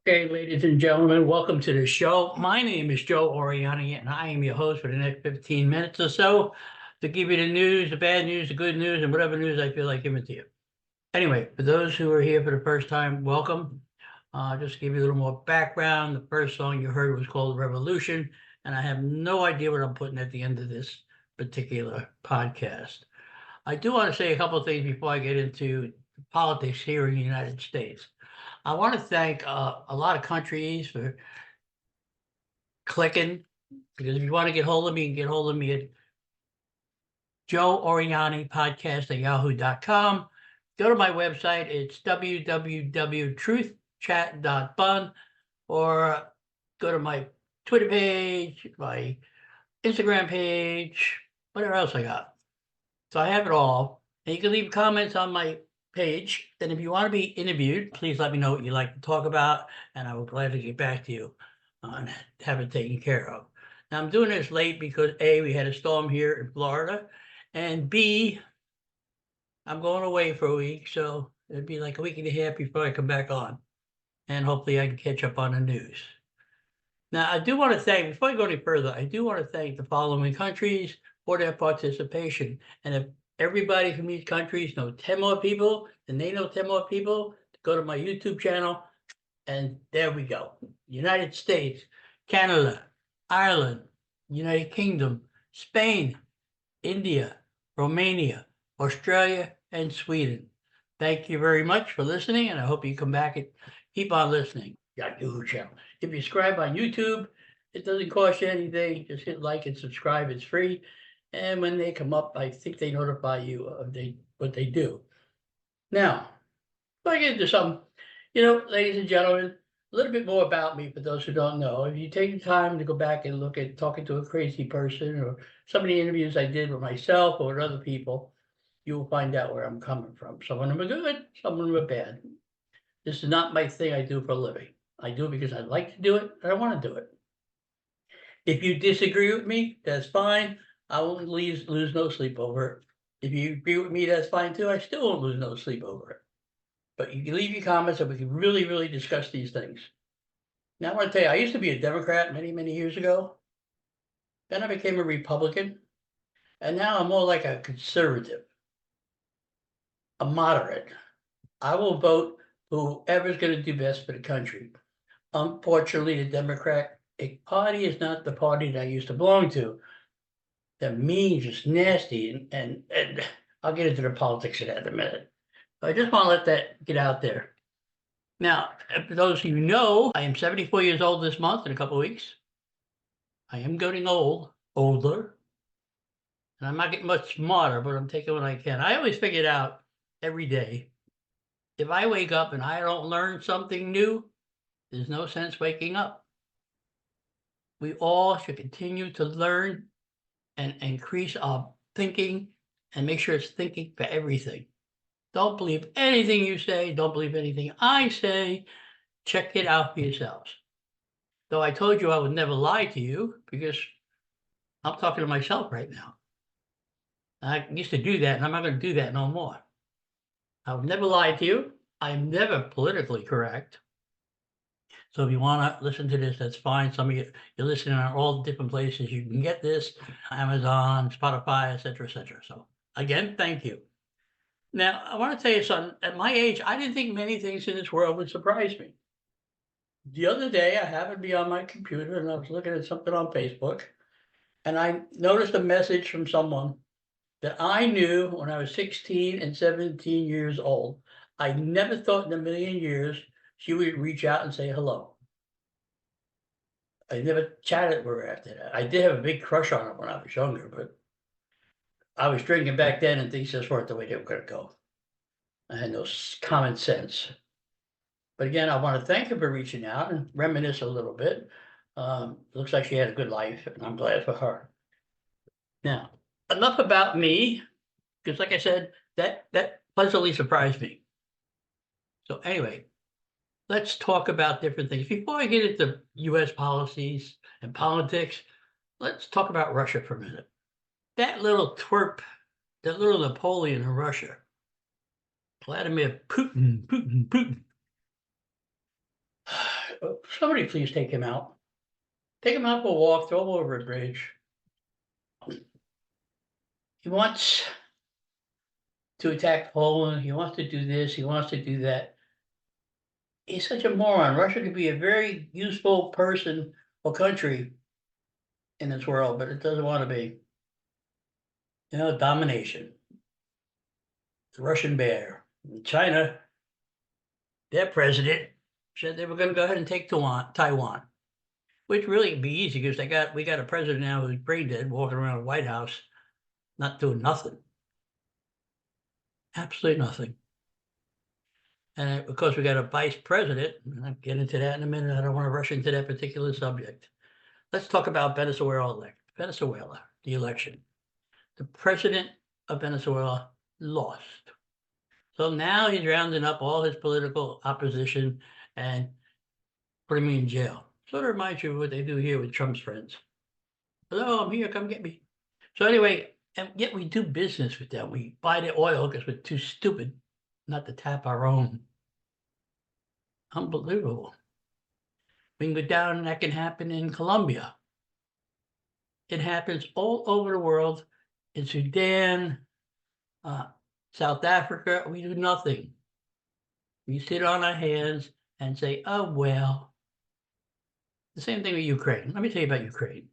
Okay, ladies and gentlemen, welcome to the show. My name is Joe Oriani, and I am your host for the next 15 minutes or so to give you the news, the bad news, the good news, and whatever news I feel like giving to you. Anyway, for those who are here for the first time, welcome. Just to give you a little more background. The first song you heard was called Revolution, and I have no idea what I'm putting at the end of this particular podcast. I do want to say a couple of things before I get into politics here in the United States. I want to thank a lot of countries for clicking, because if you want to get hold of me, you can get hold of me at Joe Oriani Podcast at yahoo.com. Go to my website, it's www.truthchat.bun, or go to my Twitter page, my Instagram page, whatever else I got. So I have it all. And you can leave comments on my page. And if you want to be interviewed, please let me know what you'd like to talk about, and I will gladly get back to you and have it taken care of. Now, I'm doing this late because A, we had a storm here in Florida, and B, I'm going away for a week, so it'd be like a week and a half before I come back on. And hopefully I can catch up on the news. Now, I do want to thank, before I go any further, I do want to thank the following countries for their participation. And if everybody from these countries know 10 more people, and they know 10 more people, go to my YouTube channel, and there we go. United States, Canada, Ireland, United Kingdom, Spain, India, Romania, Australia, and Sweden. Thank you very much for listening, and I hope you come back and keep on listening. Got a YouTube channel. If you subscribe on YouTube, it doesn't cost you anything. Just hit like and subscribe. It's free. And when they come up, I think they notify you of what they do. Now, if I get into something, ladies and gentlemen, a little bit more about me for those who don't know. If you take the time to go back and look at talking to a crazy person or some of the interviews I did with myself or with other people, you will find out where I'm coming from. Some of them are good, some of them are bad. This is not my thing I do for a living. I do it because I like to do it and I want to do it. If you disagree with me, that's fine. I won't lose no sleep over it. If you agree with me, that's fine too. I still won't lose no sleep over it. But you can leave your comments and we can really, really discuss these things. Now, I want to tell you, I used to be a Democrat many, many years ago. Then I became a Republican. And now I'm more like a conservative, a moderate. I will vote whoever's going to do best for the country. Unfortunately, the Democratic Party is not the party that I used to belong to. They're mean, just nasty, and I'll get into the politics of that in a minute. But I just want to let that get out there. Now, for those of you who know, I am 74 years old this month in a couple of weeks. I am getting older, and I'm not getting much smarter, but I'm taking what I can. I always figured out every day, if I wake up and I don't learn something new, there's no sense waking up. We all should continue to learn and increase our thinking and make sure it's thinking for everything. Don't believe anything you say. Don't believe anything I say. Check it out for yourselves. Though I told you I would never lie to you because I'm talking to myself right now. I used to do that, and I'm not going to do that no more. I would never lie to you. I'm never politically correct. So if you want to listen to this, that's fine. Some of you, you're listening on all different places. You can get this, Amazon, Spotify, et cetera, et cetera. So again, thank you. Now, I want to tell you something. At my age, I didn't think many things in this world would surprise me. The other day, I happened to be on my computer and I was looking at something on Facebook, and I noticed a message from someone that I knew when I was 16 and 17 years old. I never thought in a million years she would reach out and say hello. I never chatted with her after that. I did have a big crush on her when I was younger, but I was drinking back then and things just weren't the way they were going to go. I had no common sense. But again, I want to thank her for reaching out and reminisce a little bit. Looks like she had a good life, and I'm glad for her. Now, enough about me, because like I said, that pleasantly surprised me. So anyway, let's talk about different things. Before I get into US policies and politics, let's talk about Russia for a minute. That little twerp, that little Napoleon in Russia, Vladimir Putin. Somebody please take him out. Take him out for a walk, throw him over a bridge. He wants to attack Poland, he wants to do this, he wants to do that. He's such a moron. Russia could be a very useful person or country in this world, but it doesn't want to be. You know, domination. The Russian bear. China, their president said they were going to go ahead and take Taiwan, which really would be easy because we got a president now who's brain dead, walking around the White House, not doing nothing. Absolutely nothing. And of course, we got a vice president, and I'll get into that in a minute. I don't want to rush into that particular subject. Let's talk about Venezuela, the election. The president of Venezuela lost. So now he's rounding up all his political opposition and putting me in jail. Sort of reminds you of what they do here with Trump's friends. Hello, I'm here, come get me. So anyway, and yet we do business with them. We buy their oil because we're too stupid not to tap our own. Unbelievable. We can go down and that can happen in Colombia. It happens all over the world, in Sudan, South Africa. We do nothing. We sit on our hands and say, oh, well. The same thing with Ukraine. Let me tell you about Ukraine.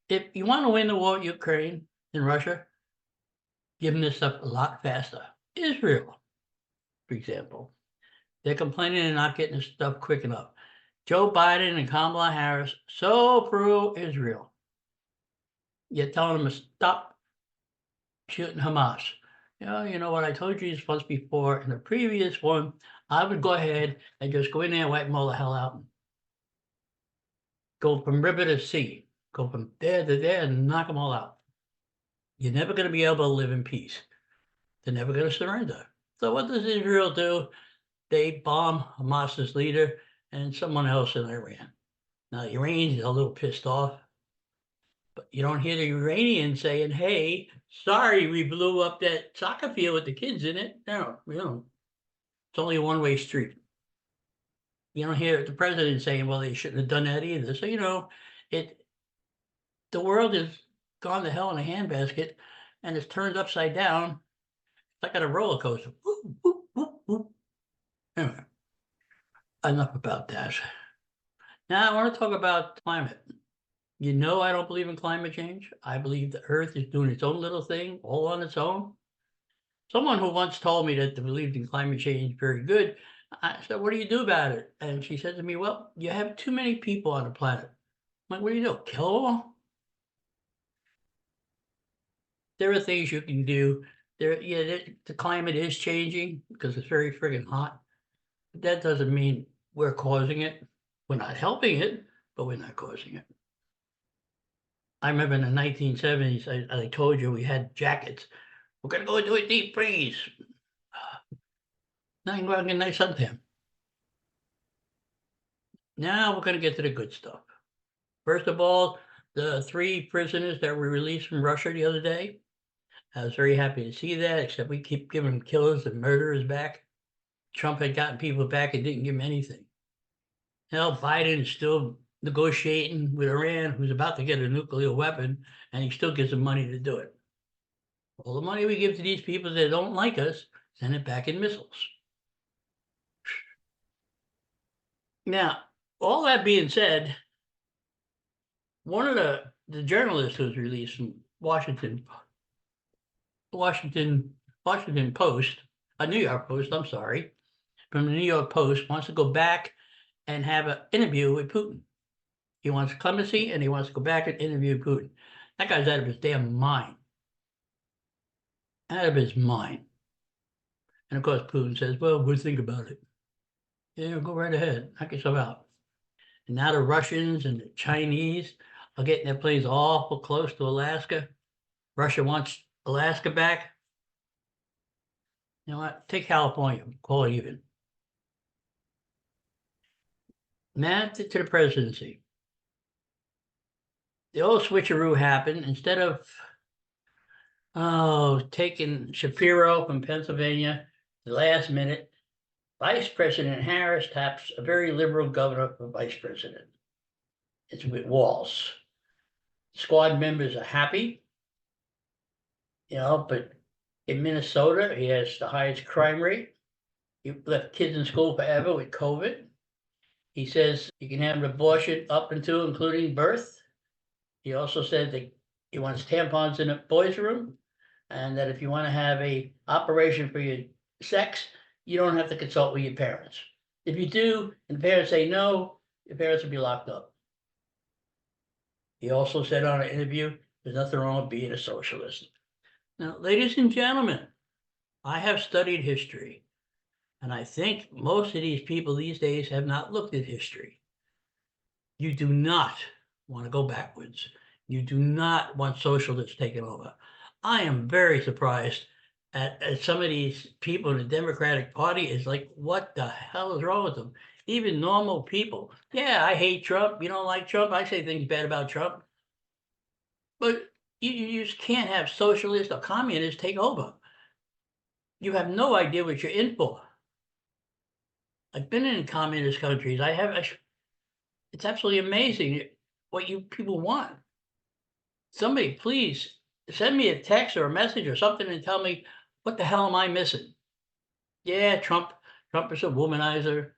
If you want to win the war with Ukraine and Russia, give them this stuff a lot faster. Israel, for example, they're complaining they're not getting this stuff quick enough. Joe Biden and Kamala Harris, so pro-Israel. You're telling them to stop shooting Hamas. You know what I told you once before in the previous one, I would go ahead and just go in there and wipe them all the hell out. Go from river to sea. Go from there to there and knock them all out. You're never going to be able to live in peace. They're never going to surrender. So what does Israel do? They bomb Hamas's leader and someone else in Iran. Now, the Iranians are a little pissed off. But you don't hear the Iranians saying, hey, sorry, we blew up that soccer field with the kids in it. No, we don't. It's only a one-way street. You don't hear the president saying, well, they shouldn't have done that either. So, the world has gone to hell in a handbasket and it's turned upside down. It's like on a roller coaster. Whoop, whoop, whoop, whoop. Anyway, enough about that. Now I want to talk about climate. I don't believe in climate change. I believe the Earth is doing its own little thing, all on its own. Someone who once told me that they believed in climate change very good, I said, what do you do about it? And she said to me, well, you have too many people on the planet. I'm like, what do you do? Kill them all? There are things you can do. The climate is changing because it's very friggin' hot. But that doesn't mean we're causing it. We're not helping it, but we're not causing it. I remember in the 1970s, I told you we had jackets. We're going to go into a deep freeze. Now you can go out and get a nice suntan. Now we're going to get to the good stuff. First of all, the 3 prisoners that were released from Russia the other day. I was very happy to see that, except we keep giving killers and murderers back. Trump had gotten people back and didn't give them anything. Now Biden is still negotiating with Iran, who's about to get a nuclear weapon, and he still gives them money to do it. All the money we give to these people that don't like us, send it back in missiles. Now, all that being said, one of the journalists who was released from Washington Post, a New York Post, I'm sorry, from the New York Post, wants to go back and have an interview with Putin. He wants clemency and he wants to go back and interview Putin. That guy's out of his damn mind. Out of his mind. And of course, Putin says, well, we'll think about it. Yeah, go right ahead. Knock yourself out. And now the Russians and the Chinese are getting their planes awful close to Alaska. Russia wants Alaska back. You know what? Take California. Call it even. Now to the presidency. The old switcheroo happened. Instead of taking Shapiro from Pennsylvania the last minute, Vice President Harris taps a very liberal governor for vice president. It's with Walz. Squad members are happy, but in Minnesota, he has the highest crime rate. He left kids in school forever with COVID. He says you can have an abortion up until including birth. He also said that he wants tampons in a boys' room, and that if you want to have a operation for your sex, you don't have to consult with your parents. If you do, and the parents say no, your parents will be locked up. He also said on an interview, there's nothing wrong with being a socialist. Now, ladies and gentlemen, I have studied history, and I think most of these people these days have not looked at history. You do not want to go backwards. You do not want socialists taking over. I am very surprised at some of these people in the Democratic Party. Is like, what the hell is wrong with them? Even normal people. Yeah, I hate Trump. You don't like Trump? I say things bad about Trump. But you just can't have socialists or communists take over. You have no idea what you're in for. I've been in communist countries. It's absolutely amazing what you people want. Somebody please send me a text or a message or something and tell me, what the hell am I missing? Yeah, Trump is a womanizer.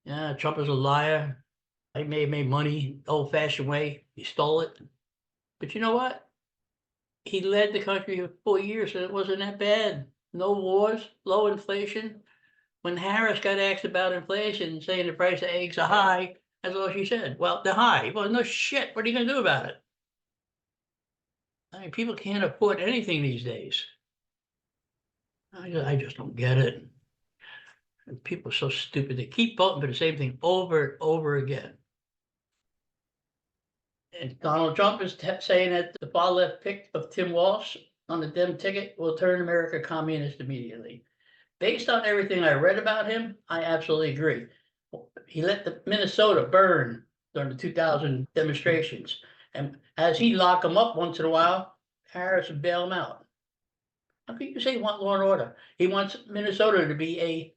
Yeah, Trump is a liar. He may have made money the old-fashioned way. He stole it. But you know what? He led the country for 4 years and it wasn't that bad. No wars, low inflation. When Harris got asked about inflation, saying the price of eggs are high, that's all she said. Well, they're high. Well, no shit. What are you going to do about it? I mean, people can't afford anything these days. I just don't get it. And people are so stupid. They keep voting for the same thing over and over again. And Donald Trump is saying that the far left pick of Tim Walz on the Dem ticket will turn America communist immediately. Based on everything I read about him, I absolutely agree. He let Minnesota burn during the 2000 demonstrations. And as he lock them up once in a while, Harris would bail them out. How can you say he wants law and order? He wants Minnesota to be a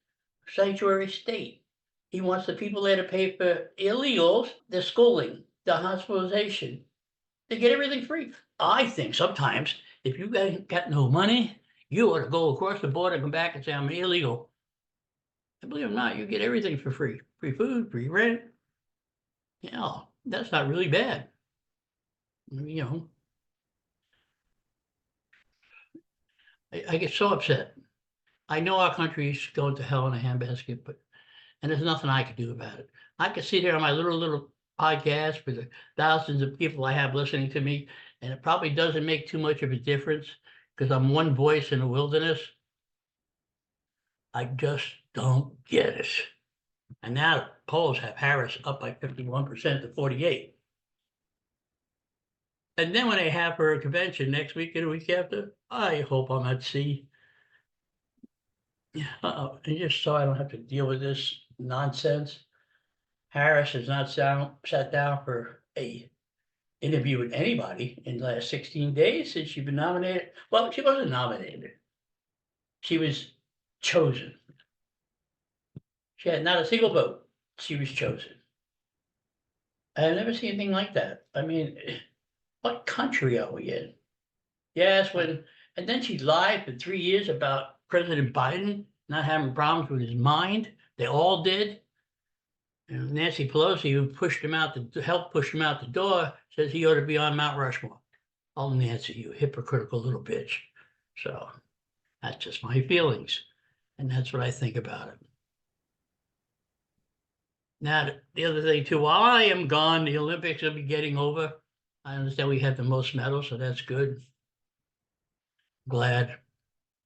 sanctuary state. He wants the people there to pay for illegals, their schooling, the hospitalization. They get everything free. I think sometimes if you got no money, you ought to go across the border and come back and say, I'm illegal. And believe it or not, you get everything for free. Free food, free rent. Yeah, that's not really bad. I get so upset. I know our country's going to hell in a handbasket, and there's nothing I can do about it. I can sit here on my little podcast with the thousands of people I have listening to me, and it probably doesn't make too much of a difference because I'm one voice in the wilderness. I just don't get it. And now polls have Harris up by 51% to 48%. And then when they have her convention next week and the week after, I hope I'm at sea. And just so I don't have to deal with this nonsense, Harris has not sat down for a interview with anybody in the last 16 days since she's been nominated. Well, she wasn't nominated. She was chosen. She had not a single vote. She was chosen. I've never seen anything like that. I mean, what country are we in? Yes, and then she lied for 3 years about President Biden not having problems with his mind. They all did. And Nancy Pelosi, who helped push him out the door, says he ought to be on Mount Rushmore. Oh, Nancy, you hypocritical little bitch. So that's just my feelings. And that's what I think about it. Now, the other thing too, while I am gone, the Olympics will be getting over. I understand we have the most medals, so that's good. Glad.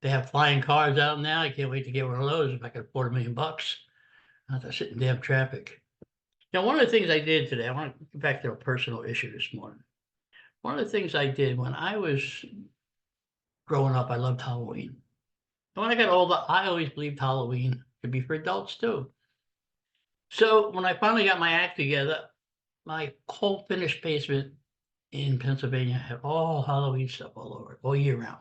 They have flying cars out now. I can't wait to get one of those if I could afford $1 million. Not to sit in damn traffic. Now, one of the things I did today, I want to get back to a personal issue this morning. One of the things I did when I was growing up, I loved Halloween. And when I got older, I always believed Halloween could be for adults too. So when I finally got my act together, my whole finished basement in Pennsylvania had all Halloween stuff all over it, all year round.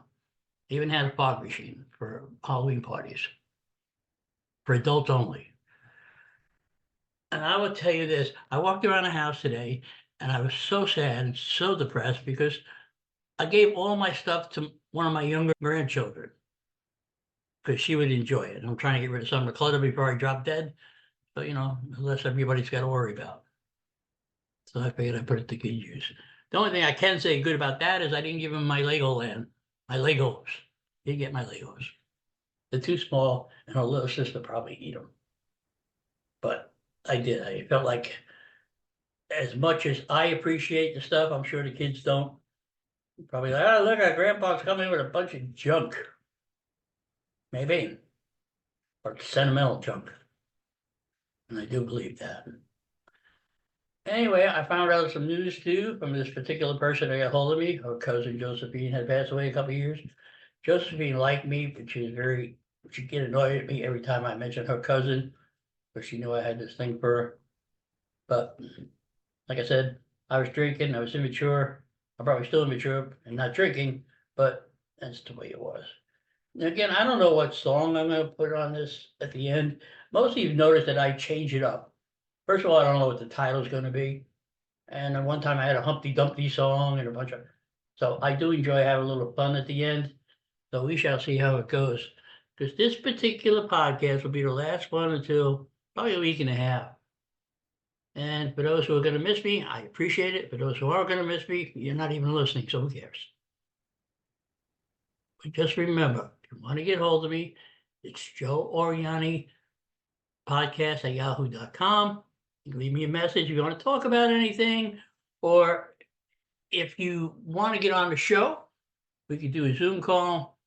They even had a fog machine for Halloween parties. for adults only. And I will tell you this, I walked around the house today and I was so sad and so depressed because I gave all my stuff to one of my younger grandchildren because she would enjoy it. I'm trying to get rid of some of the clutter before I drop dead. But, less everybody's got to worry about. So I figured I'd put it to good use. The only thing I can say good about that is I didn't give him my Lego land, my Legos. He didn't get my Legos. They're too small, and her little sister probably eat them. But I did. I felt like as much as I appreciate the stuff, I'm sure the kids don't. Probably like, oh, look, our grandpa's coming with a bunch of junk. Maybe. Or sentimental junk. And I do believe that. Anyway, I found out some news too from this particular person that got hold of me. Her cousin Josephine had passed away a couple of years. Josephine liked me, but she'd get annoyed at me every time I mentioned her cousin, but she knew I had this thing for her. But like I said, I was drinking, I was immature. I'm probably still immature and not drinking, but that's the way it was. Now, again, I don't know what song I'm gonna put on this at the end. Most of you noticed that I change it up. First of all, I don't know what the title's gonna be. And then one time I had a Humpty Dumpty song and a bunch of, so I do enjoy having a little fun at the end. So we shall see how it goes. Because this particular podcast will be the last one until probably a week and a half. And for those who are going to miss me, I appreciate it. For those who aren't going to miss me, you're not even listening, so who cares? But just remember, if you want to get hold of me, it's Joe Oriani podcast at yahoo.com. You can leave me a message if you want to talk about anything, or if you want to get on the show, we could do a Zoom call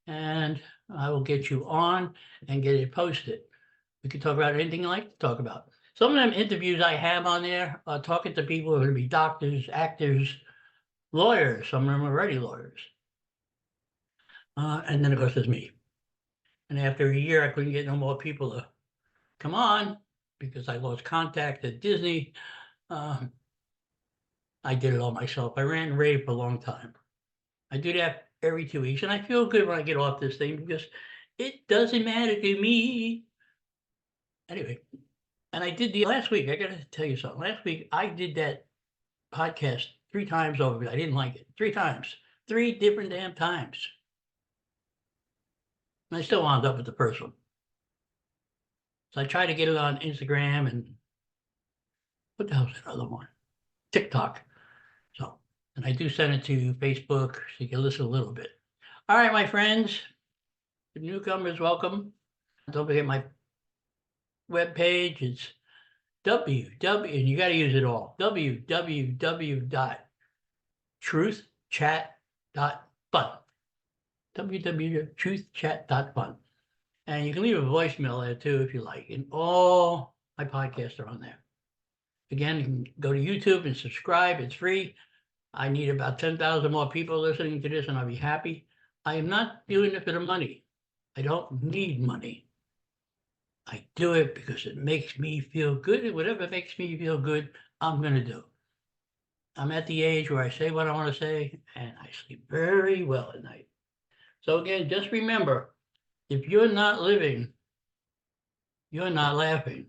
and I will get you on and get it posted. We could talk about anything you like to talk about. Some of them interviews I have on there are talking to people who are going to be doctors, actors, lawyers. Some of them are already lawyers. And then, of course, there's me. And after a year, I couldn't get no more people to come on because I lost contact at Disney. I did it all myself. I ran Rave for a long time. I do that every 2 weeks, and I feel good when I get off this thing because it doesn't matter to me. Anyway, and I did the last week. I got to tell you something. Last week, I did that podcast 3 times over. I didn't like it. 3 times. 3 different damn times. And I still wound up with the first one. So I tried to get it on Instagram and what the hell's that other one? TikTok. So, and I do send it to Facebook so you can listen a little bit. All right, my friends, the newcomers, welcome. Don't forget my webpage. It's www, and you got to use it all, www.truthchat.fun. www.truthchat.fun. And you can leave a voicemail there too if you like. And all my podcasts are on there. Again, you can go to YouTube and subscribe. It's free. I need about 10,000 more people listening to this and I'll be happy. I am not doing it for the money. I don't need money. I do it because it makes me feel good, and whatever makes me feel good, I'm going to do. I'm at the age where I say what I want to say, and I sleep very well at night. So again, just remember, if you're not living, you're not laughing.